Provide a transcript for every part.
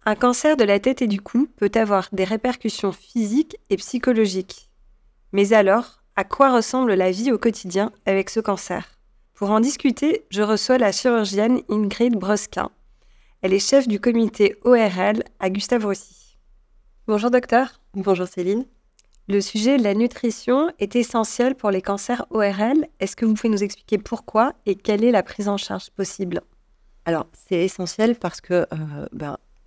Un cancer de la tête et du cou peut avoir des répercussions physiques et psychologiques. Mais alors, à quoi ressemble la vie au quotidien avec ce cancer ? Pour en discuter, je reçois la chirurgienne Ingrid Brosquin. Elle est chef du comité ORL à Gustave Roussy. Bonjour docteur. Bonjour Céline. Le sujet de la nutrition est essentiel pour les cancers ORL. Est-ce que vous pouvez nous expliquer pourquoi et quelle est la prise en charge possible ? Alors, c'est essentiel parce que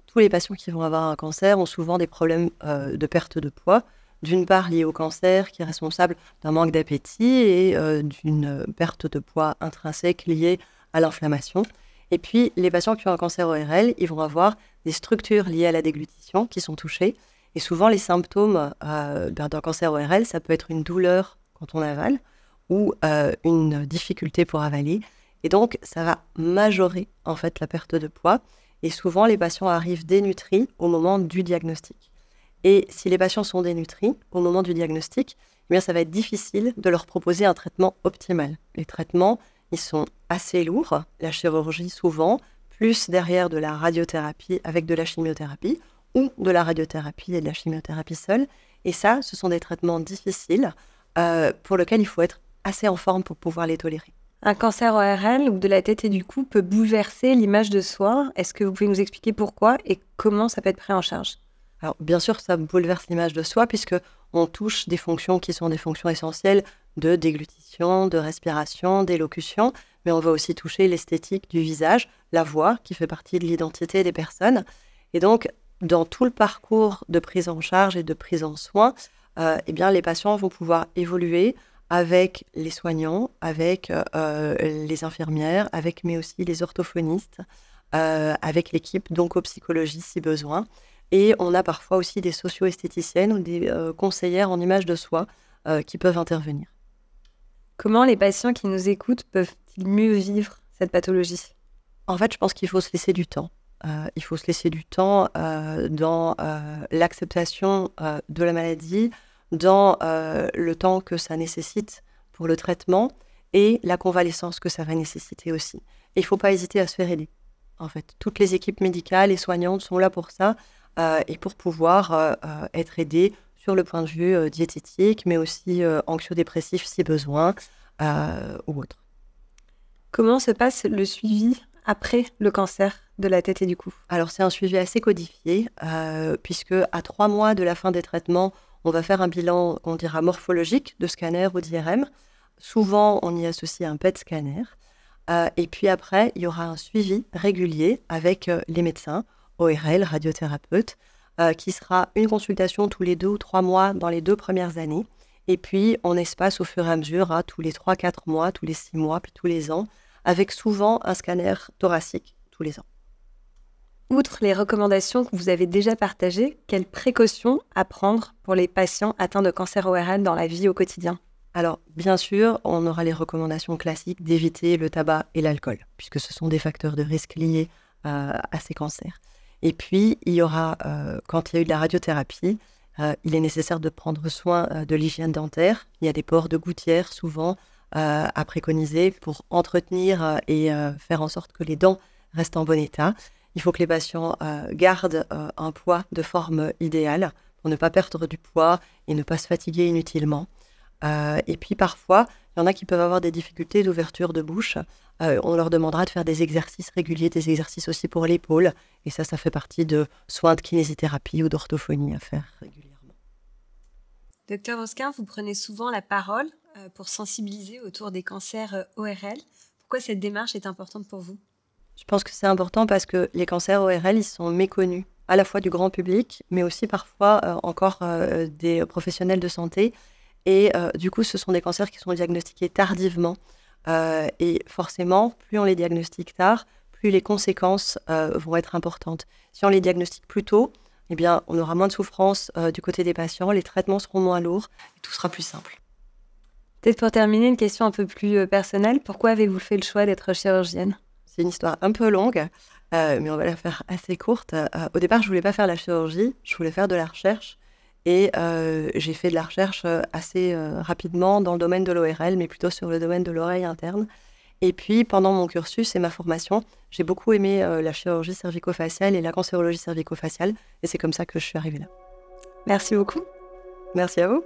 tous les patients qui vont avoir un cancer ont souvent des problèmes de perte de poids. D'une part lié au cancer qui est responsable d'un manque d'appétit et d'une perte de poids intrinsèque liée à l'inflammation. Et puis, les patients qui ont un cancer ORL, ils vont avoir des structures liées à la déglutition qui sont touchées. Et souvent, les symptômes d'un cancer ORL, ça peut être une douleur quand on avale ou une difficulté pour avaler. Et donc, ça va majorer en fait la perte de poids. Et souvent, les patients arrivent dénutris au moment du diagnostic. Et si les patients sont dénutris au moment du diagnostic, eh bien, ça va être difficile de leur proposer un traitement optimal. Les traitements, ils sont assez lourds. La chirurgie, souvent, plus derrière de la radiothérapie avec de la chimiothérapie ou de la radiothérapie et de la chimiothérapie seule. Et ça, ce sont des traitements difficiles pour lesquels il faut être assez en forme pour pouvoir les tolérer. Un cancer ORL ou de la tête et du cou peut bouleverser l'image de soi. Est-ce que vous pouvez nous expliquer pourquoi et comment ça peut être pris en charge ? Alors, bien sûr, ça bouleverse l'image de soi puisqu'on touche des fonctions qui sont des fonctions essentielles de déglutition, de respiration, d'élocution, mais on va aussi toucher l'esthétique du visage, la voix qui fait partie de l'identité des personnes. Et donc, dans tout le parcours de prise en charge et de prise en soin, les patients vont pouvoir évoluer avec les soignants, avec les infirmières, mais aussi les orthophonistes, avec l'équipe d'oncopsychologie si besoin. Et on a parfois aussi des socio-esthéticiennes ou des conseillères en image de soi qui peuvent intervenir. Comment les patients qui nous écoutent peuvent-ils mieux vivre cette pathologie ? En fait, je pense qu'il faut se laisser du temps. Il faut se laisser du temps dans l'acceptation de la maladie, dans le temps que ça nécessite pour le traitement et la convalescence que ça va nécessiter aussi. Et il ne faut pas hésiter à se faire aider. En fait, toutes les équipes médicales et soignantes sont là pour ça et pour pouvoir être aidées sur le point de vue diététique, mais aussi anxio-dépressif si besoin ou autre. Comment se passe le suivi après le cancer de la tête et du cou ? Alors, c'est un suivi assez codifié, puisque à 3 mois de la fin des traitements, on va faire un bilan qu'on dira morphologique de scanner ou d'IRM. Souvent, on y associe un PET scanner. Et puis après, il y aura un suivi régulier avec les médecins, ORL, radiothérapeutes, qui sera une consultation tous les 2 ou 3 mois dans les 2 premières années. Et puis, on espace au fur et à mesure, tous les 3-4 mois, tous les 6 mois, puis tous les ans, avec souvent un scanner thoracique tous les ans. Outre les recommandations que vous avez déjà partagées, quelles précautions à prendre pour les patients atteints de cancer ORL dans la vie au quotidien ? Alors, bien sûr, on aura les recommandations classiques d'éviter le tabac et l'alcool, puisque ce sont des facteurs de risque liés à ces cancers. Et puis, il y aura, quand il y a eu de la radiothérapie, il est nécessaire de prendre soin de l'hygiène dentaire. Il y a des pores de gouttière, souvent, à préconiser pour entretenir et faire en sorte que les dents restent en bon état. Il faut que les patients gardent un poids de forme idéale pour ne pas perdre du poids et ne pas se fatiguer inutilement. Et puis parfois, il y en a qui peuvent avoir des difficultés d'ouverture de bouche. On leur demandera de faire des exercices réguliers, des exercices aussi pour l'épaule. Et ça fait partie de soins de kinésithérapie ou d'orthophonie à faire régulièrement. Docteur Brosquin, vous prenez souvent la parole pour sensibiliser autour des cancers ORL. Pourquoi cette démarche est importante pour vous ? Je pense que c'est important parce que les cancers ORL, ils sont méconnus, à la fois du grand public, mais aussi parfois encore des professionnels de santé. Et du coup, ce sont des cancers qui sont diagnostiqués tardivement. Et forcément, plus on les diagnostique tard, plus les conséquences vont être importantes. Si on les diagnostique plus tôt, eh bien, on aura moins de souffrance du côté des patients, les traitements seront moins lourds et tout sera plus simple. Peut-être pour terminer, une question un peu plus personnelle. Pourquoi avez-vous fait le choix d'être chirurgienne ? C'est une histoire un peu longue, mais on va la faire assez courte. Au départ, je ne voulais pas faire la chirurgie, je voulais faire de la recherche. Et j'ai fait de la recherche assez rapidement dans le domaine de l'ORL, mais plutôt sur le domaine de l'oreille interne. Et puis, pendant mon cursus et ma formation, j'ai beaucoup aimé la chirurgie cervico-faciale et la cancérologie cervico-faciale. Et c'est comme ça que je suis arrivée là. Merci beaucoup. Merci à vous.